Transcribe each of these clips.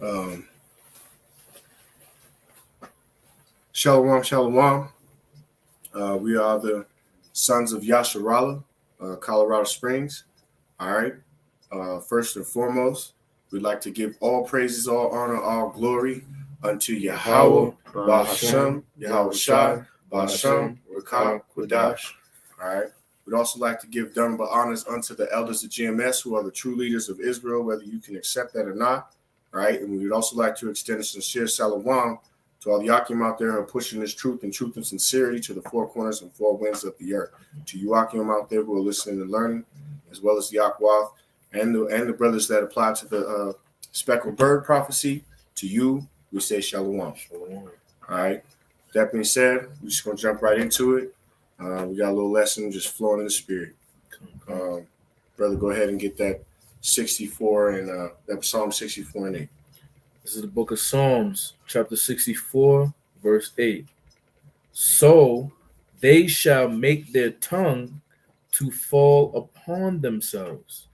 Um, Shalom, shalom. We are the sons of Yasharala, Colorado Springs. All right. First and foremost, we'd like to give all praises, all honor, all glory unto Yahweh, Bahashem, Yahweh Shai, Bahashem, Rakah, Quadash. All right. We'd also like to give double honors unto the elders of GMS, who are the true leaders of Israel, whether you can accept that or not. All right. And we would also like to extend a sincere salam to all the Yakim out there who are pushing this truth and sincerity to the four corners and four winds of the earth. To you Yakim out there who are listening and learning, as well as the Yakwath and the brothers that apply to the speckled bird prophecy, to you, we say shalom. All right. That being said, we're just going to jump right into it. We got a little lesson just flowing in the spirit. Brother, go ahead and get that 64 and that Psalm 64 and 8. This is the book of Psalms, chapter 64, verse 8. So they shall make their tongue to fall upon themselves.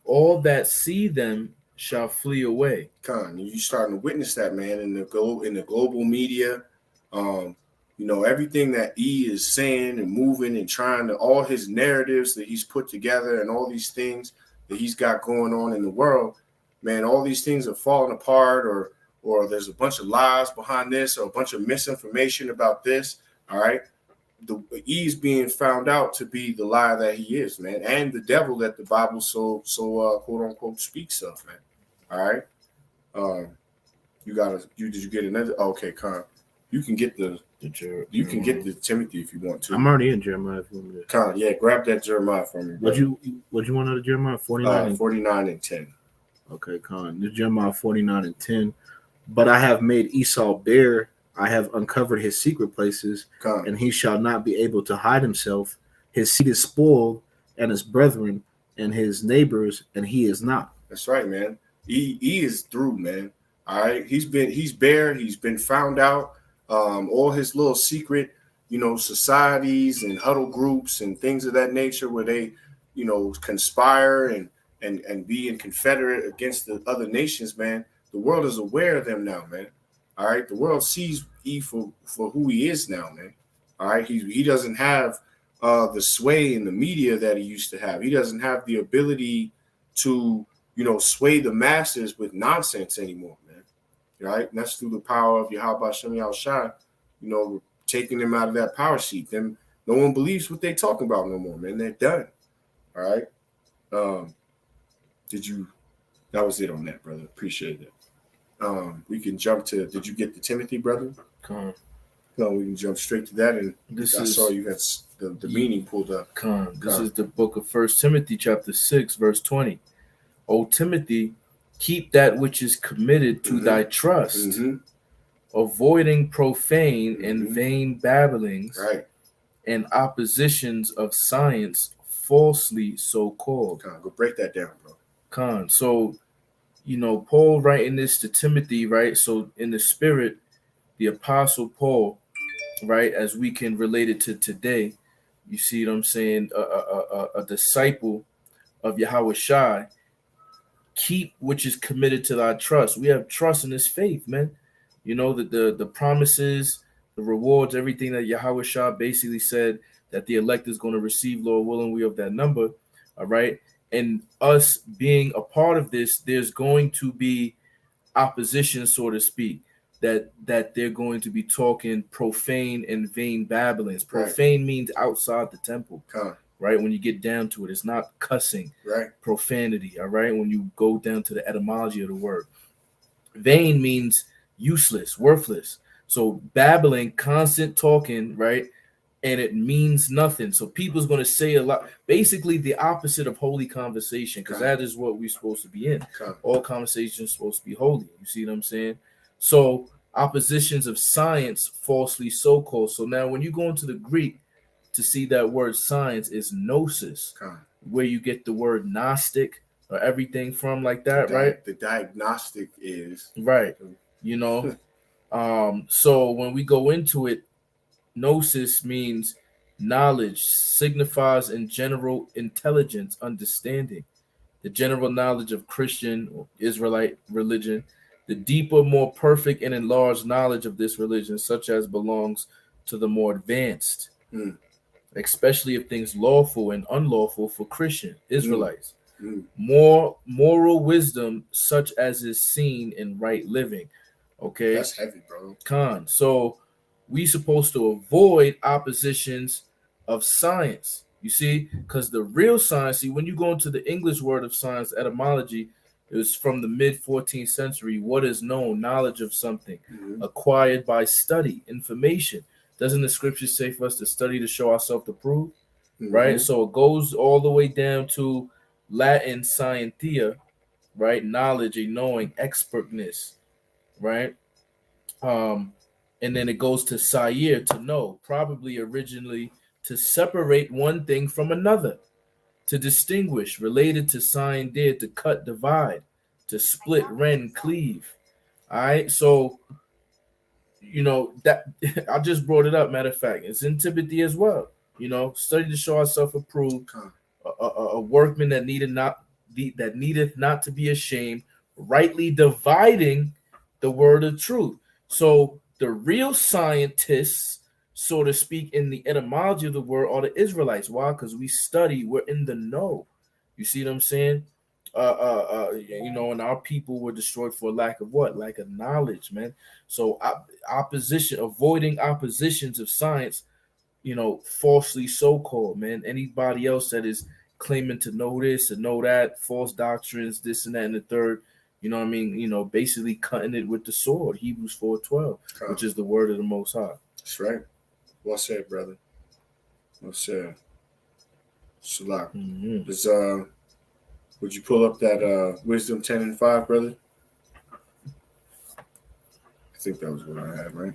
All that see them shall flee away. You're starting to witness that, man, in the global media. Everything that E is saying and moving and trying to, all his narratives that he's put together and all these things that he's got going on in the world, man, all these things are falling apart, or there's a bunch of lies behind this, or a bunch of misinformation about this. All right. The E's being found out to be the lie that he is, man, and the devil that the Bible so quote unquote speaks of, man. All right. Did you get another? Okay, Con. You can get the Timothy if you want to. I'm already in Jeremiah. If you want me to. Con, yeah, grab that Jeremiah for me. What you want out of Jeremiah? 49? 49 and 10. Okay, Con. This Jeremiah 49 and 10. But I have made Esau bare. I have uncovered his secret places, and he shall not be able to hide himself. His seed is spoiled, and his brethren and his neighbors, and he is not. That's right, man. He is through, man. All right. He's bare. He's been found out. All his little secret, societies and huddle groups and things of that nature where they, conspire and be in confederate against the other nations, man. The world is aware of them now, man. All right. The world sees E for who he is now, man. All right. He doesn't have the sway in the media that he used to have. He doesn't have the ability to, sway the masses with nonsense anymore, man. Right? And that's through the power of Yahweh Shem Yahweh Shai, taking them out of that power seat. Them, no one believes what they're talking about no more, man. They're done. All right. That was it on that, brother. Appreciate it. We can jump to, did you get the Timothy, brother? No, we can jump straight to that. And I saw you had the meaning pulled up. This is the book of 1 Timothy chapter 6, verse 20. O Timothy, keep that which is committed to thy trust, avoiding profane and vain babblings, and oppositions of science falsely so called. Go break that down, bro. So, Paul writing this to Timothy, right? So in the spirit, the apostle Paul, right, as we can relate it to today, you see what I'm saying? A disciple of Yahweh Shai, keep which is committed to thy trust. We have trust in this faith, man. The promises, the rewards, everything that Yahweh Shai basically said that the elect is going to receive, Lord willing, we of that number. All right. And us being a part of this, there's going to be opposition, so to speak, that they're going to be talking profane and vain babblings. Profane means outside the temple. Right? When you get down to it, it's not cussing, right? Profanity, all right? When you go down to the etymology of the word. Vain means useless, worthless. So babbling, constant talking, right? And it means nothing. So people's going to say a lot. Basically, the opposite of holy conversation, because that is what we're supposed to be in. All conversation is supposed to be holy. You see what I'm saying? So oppositions of science, falsely so-called. So now when you go into the Greek, to see that word science is gnosis, where you get the word Gnostic or everything from, like that, right? The diagnostic is right. So when we go into it, gnosis means knowledge, signifies in general intelligence, understanding, the general knowledge of Christian or Israelite religion, the deeper, more perfect, and enlarged knowledge of this religion, such as belongs to the more advanced, especially of things lawful and unlawful for Christian Israelites. More moral wisdom, such as is seen in right living. Okay, that's heavy, bro. So we supposed to avoid oppositions of science. You see, because the real science, see, when you go into the English word of science, etymology, it was from the mid 14th century. What is known, knowledge of something, acquired by study, information. Doesn't the scripture say for us to study to show ourselves approved? Right? So it goes all the way down to Latin scientia, right? Knowledge, a knowing, expertness, right? And then it goes to sayer, to know, probably originally to separate one thing from another, to distinguish, related to scientia, to cut, divide, to split, rend, cleave. All right, so that I just brought it up. Matter of fact, it's in Timothy as well. Study to show ourselves approved, a workman that needeth not to be ashamed, rightly dividing the word of truth. So the real scientists, so to speak, in the etymology of the word are the Israelites. Why? Because we study, we're in the know. You see what I'm saying? And our people were destroyed for lack of what? Lack of knowledge, man. So avoiding oppositions of science, falsely so-called, man. Anybody else that is claiming to know this and know that, false doctrines, this and that and the third, you know what I mean? Basically cutting it with the sword. Hebrews 4:12, which is the word of the Most High. That's right. Well said, brother. Well said. Shalak. Would you pull up that Wisdom 10 and 5, brother? I think that was what I had, right?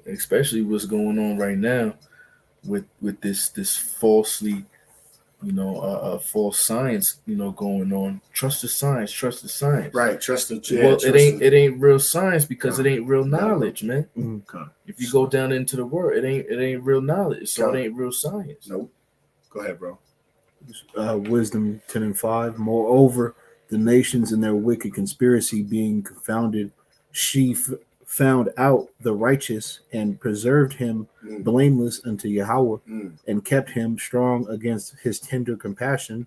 Especially what's going on right now with this falsely, false science, going on. Trust the science. Right, trust the it ain't real science because it ain't real knowledge, man. If you go down into the word, it ain't real knowledge, so it ain't real science. Nope. Go ahead, bro. Wisdom 10 and 5. Moreover, the nations in their wicked conspiracy being confounded, she found out the righteous and preserved him blameless unto Yahweh, and kept him strong against his tender compassion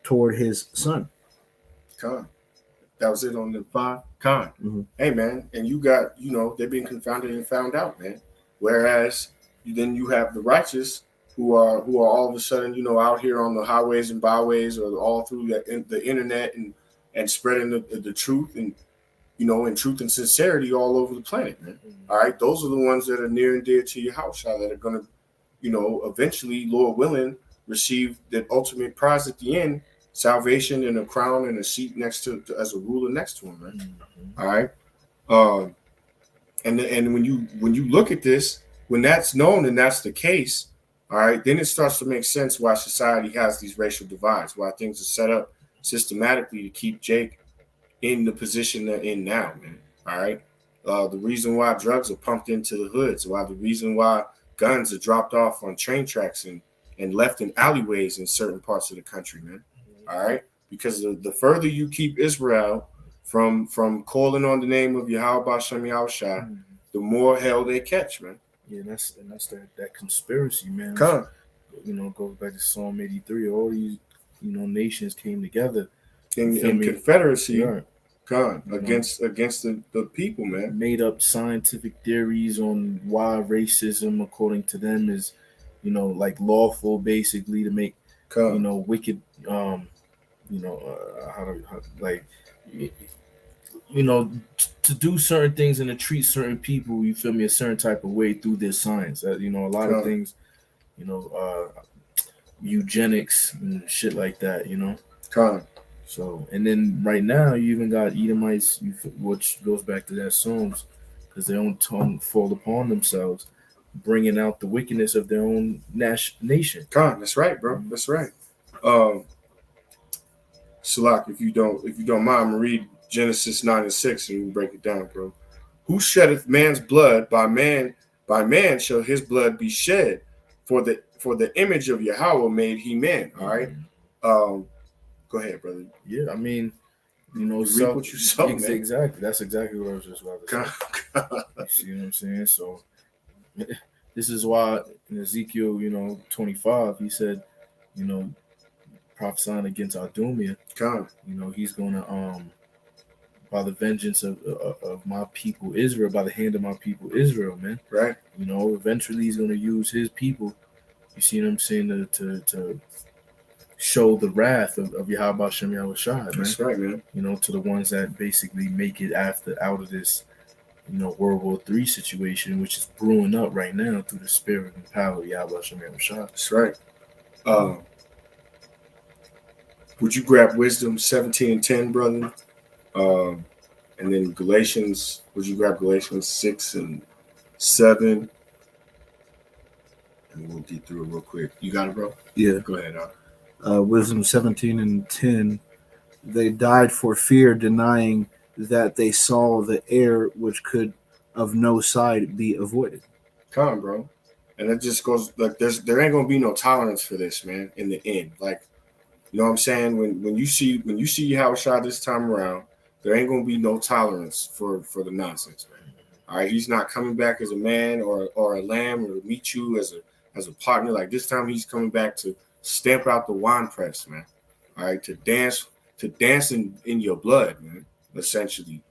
toward his son. That was it on the 5. Hey, man, and you got, they've been confounded and found out, man. Whereas then you have the righteous who are all of a sudden, out here on the highways and byways or all through the internet and spreading the truth and, in truth and sincerity all over the planet, man. All right. Those are the ones that are near and dear to your house, that are going to, eventually, Lord willing, receive the ultimate prize at the end, salvation and a crown and a seat next to as a ruler next to him, man. All right. And when you look at this, when that's known and that's the case, all right, then it starts to make sense why society has these racial divides, why things are set up systematically to keep Jake in the position they're in now, man. All right. The reason why drugs are pumped into the hoods, the reason why guns are dropped off on train tracks and left in alleyways in certain parts of the country, man. All right. Because the further you keep Israel from calling on the name of Yahweh Bashem Yahushua, the more hell they catch, man. Yeah, that's that conspiracy, man. Goes back to Psalm 83. All these, nations came together in confederacy, against the people, man. Made up scientific theories on why racism, according to them, is, like lawful, basically to make, wicked, to do certain things and to treat certain people, you feel me, a certain type of way through this science. A lot of things, eugenics and shit like that, So, and then right now you even got Edomites, which goes back to that Psalms, because their own tongue fall upon themselves, bringing out the wickedness of their own nation. That's right, bro. That's right. Shalak, if you don't mind, I'm gonna read Genesis 9 and 6 and we break it down, bro. Who sheddeth man's blood, by man shall his blood be shed, for for the image of Yahweh made he man. All right. Go ahead, brother. Yeah, I mean, you reap what you sow, man. Exactly. That's exactly what I was just about to say. You see what I'm saying? So this is why in Ezekiel, 25, he said, prophesying against Adumia, he's gonna by the vengeance of my people Israel, by the hand of my people Israel, man. Right. Eventually he's gonna use his people. You see what I'm saying? To show the wrath of Yahweh Shem Yahweh Shai, man. That's right, man. To the ones that basically make it out of this, World War III situation, which is brewing up right now through the spirit and power of Yahweh Shem Yahweh Shai. That's right. Would you grab Wisdom 17:10, brother? And then Galatians, would you grab Galatians 6 and 7? And we'll get through it real quick. You got it, bro? Yeah. Go ahead. Wisdom 17 and 10. They died for fear, denying that they saw the air which could of no side be avoided. Come on, bro. And it just goes like there ain't gonna be no tolerance for this, man, in the end. Like, you know what I'm saying? When you see Yahweh Shai this time around, there ain't gonna be no tolerance for the nonsense, man. All right, he's not coming back as a man or a lamb or to meet you as a partner. Like this time, he's coming back to stamp out the wine press, man. All right, to dance in your blood, man. Essentially,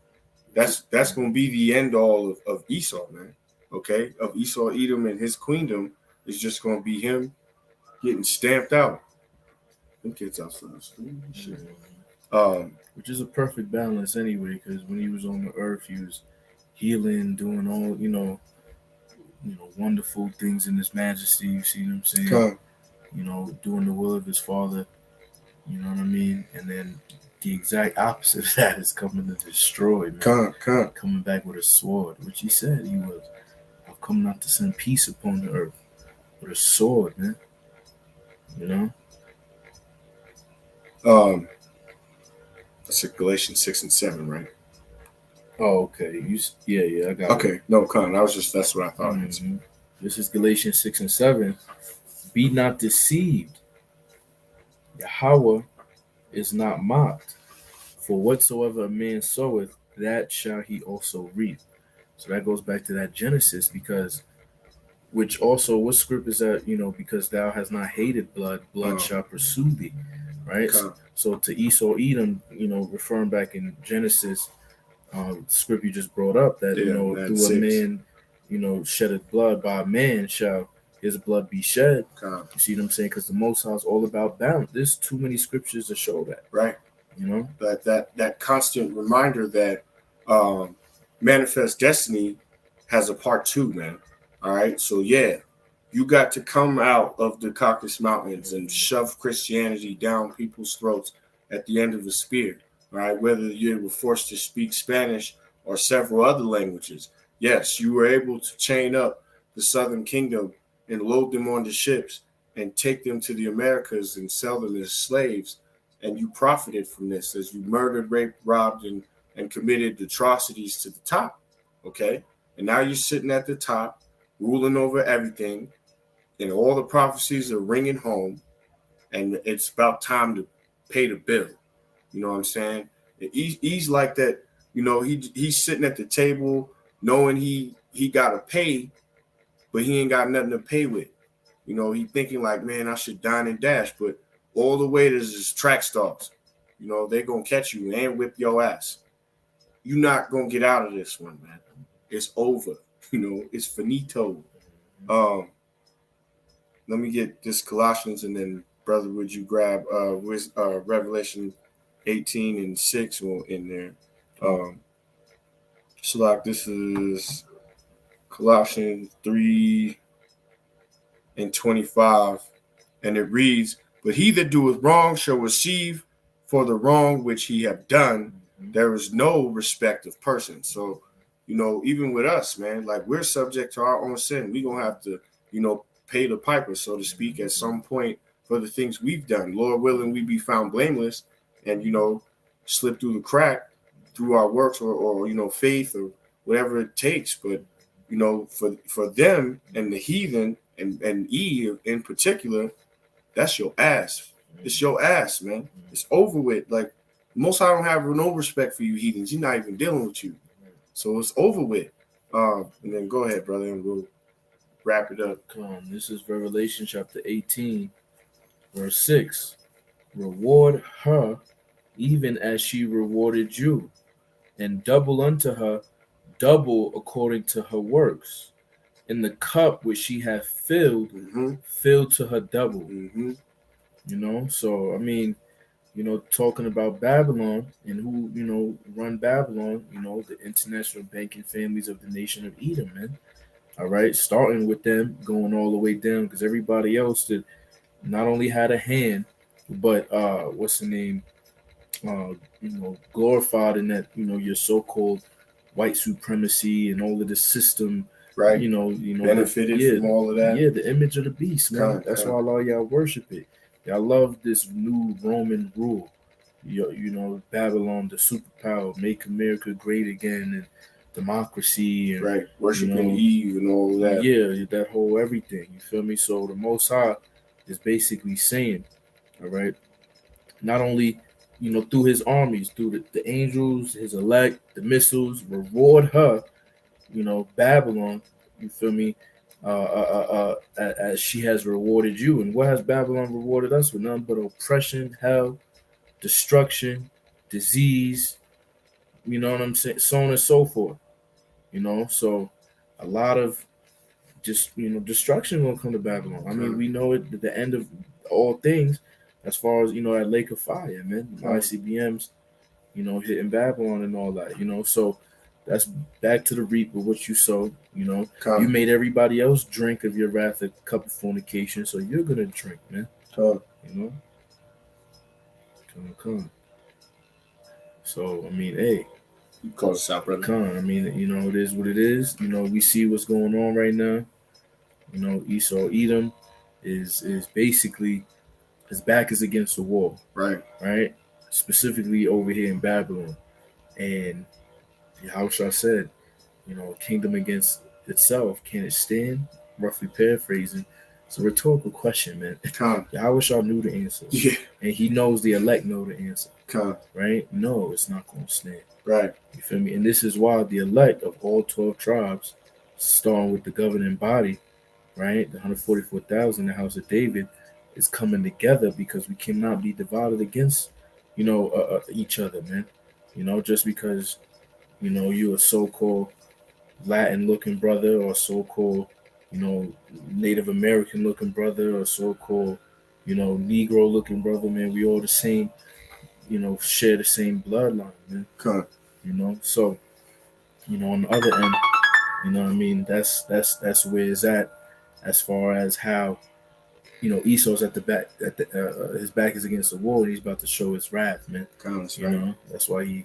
that's gonna be the end all of Esau, man. Okay, of Esau, Edom, and his queendom is just gonna be him getting stamped out. Them kids outside the screen. Which is a perfect balance anyway, because when he was on the earth, he was healing, doing all, wonderful things in his majesty. You see what I'm saying? Doing the will of his father. You know what I mean? And then the exact opposite of that is coming to destroy, man. Coming back with a sword, which he said he was. I've come not to send peace upon the earth, with a sword, man. That's Galatians 6 and 7, right? Oh, okay. I got it. Okay, no, that's what I thought. Mm-hmm. This is Galatians 6 and 7. Be not deceived. Yahweh is not mocked. For whatsoever a man soweth, that shall he also reap. So that goes back to that Genesis, because which also, what script is that? Because thou hast not hated blood shall pursue thee. Right? So to Esau, Edom, referring back in Genesis, script you just brought up, that through a man, sheddeth blood, by a man shall his blood be shed. You see what I'm saying? Because the Most High is all about balance. There's too many scriptures to show that. Right. That constant reminder that Manifest Destiny has a part 2, man. All right. So yeah, you got to come out of the Caucasus Mountains and shove Christianity down people's throats at the end of the spear. All right, whether you were forced to speak Spanish or several other languages. Yes, you were able to chain up the Southern Kingdom and load them onto ships and take them to the Americas and sell them as slaves. And you profited from this as you murdered, raped, robbed, and committed atrocities to the top. Okay? And now you're sitting at the top, ruling over everything, and all the prophecies are ringing home, and it's about time to pay the bill. You know what I'm saying? He's like that. He's sitting at the table knowing he got to pay, but he ain't got nothing to pay with. He thinking like, man, I should dine and dash, but all the waiters is track stars. They're going to catch you and whip your ass. You're not going to get out of this one, man. It's over. It's finito. Let me get this Colossians, and then, brother, would you grab Revelation 18 and 6 in there? So like this is Colossians 3 and 25, and it reads, "But he that doeth wrong shall receive for the wrong which he have done. There is no respect of persons." So, even with us, man, like we're subject to our own sin. We're gonna have to, pay the piper, so to speak, at some point for the things we've done. Lord willing, we be found blameless and, slip through the crack through our works or faith or whatever it takes. But, for them and the heathen, And Eve in particular, that's your ass. It's your ass, man. It's over with. Like, most I don't have no respect for you heathens. You're not even dealing with you. So it's over with. And then go ahead, brother, and we'll wrap it up. Come on. This is Revelation chapter 18, verse 6. Reward her even as she rewarded you, and double unto her, double according to her works. In the cup which she hath filled, filled to her double. You know, so I mean, you know, talking about Babylon and who, you know, run Babylon, you know, the international banking families of the nation of Edom, man. All right, starting with them, going all the way down, because everybody else that not only had a hand, but what's the name? You know, glorified in that, you know, your so-called white supremacy and all of the system, right? You know, benefited from all of that. Yeah, the image of the beast, man. That's why a lot of y'all worship it. Y'all love this new Roman rule. You know, Babylon, the superpower, make America great again, and democracy, and right, worshiping Eve and all of that. Yeah, that whole everything. You feel me? So the Most High is basically saying, all right, not only, you know, through his armies, through the angels, his elect, the missiles, reward her, you know, Babylon, you feel me, as she has rewarded you. And what has Babylon rewarded us with? Nothing but oppression, hell, destruction, disease, you know what I'm saying, so on and so forth. You know, so a lot of just, you know, destruction will come to Babylon. I mean, we know it at the end of all things, as far as, you know, that lake of fire, man. ICBMs, you know, hitting Babylon and all that, you know. So that's back to the reap of what you sow, you know. You made everybody else drink of your wrath, a cup of fornication, so you're gonna drink, man. You know. Come. So I mean, hey, you call us out, brother. I mean, you know, it is what it is. You know, we see what's going on right now. You know, Esau Edom is basically, his back is against the wall. Right. Specifically over here in Babylon. And Yahushua said, you know, a kingdom against itself, can it stand? Roughly paraphrasing. It's a rhetorical question, man. Yahushua knew the answer. Yeah. And he knows the elect know the answer. Right? No, it's not going to stand. Right. You feel me? And this is why the elect of all 12 tribes, starting with the governing body, right, the 144,000, the house of David, is coming together, because we cannot be divided against, you know, each other, man. You know, just because, you know, you a so-called Latin-looking brother, or so-called, you know, Native American-looking brother, or so-called, you know, Negro-looking brother, man, we all the same, you know, share the same bloodline, man. You know, so, you know, on the other end, you know what I mean, that's where it's at, as far as how, you know, Esau's at the back, his back is against the wall, and he's about to show his wrath, man. You know, that's why you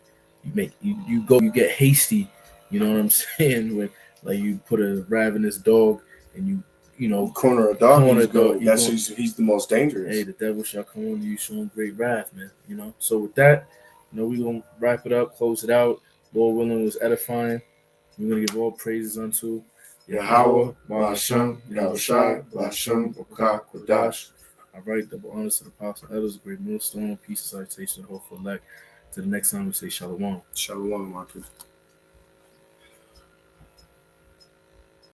get hasty, you know what I'm saying, when, like, you put a ravenous dog and you know, corner a dog, he's the most dangerous. Hey, the devil shall come on you, show him great wrath, man. You know, so with that, you know, we're gonna wrap it up, close it out. Lord willing, was edifying. We're gonna give all praises unto Yahweh, Ba'ashem, Yahushua, Ba'ashem, Okak, Kodash. All right, double honors to the apostle elders, great millstone, peace and salutation, hope for elect. To the next time we say shalom. Shalom, Marcus.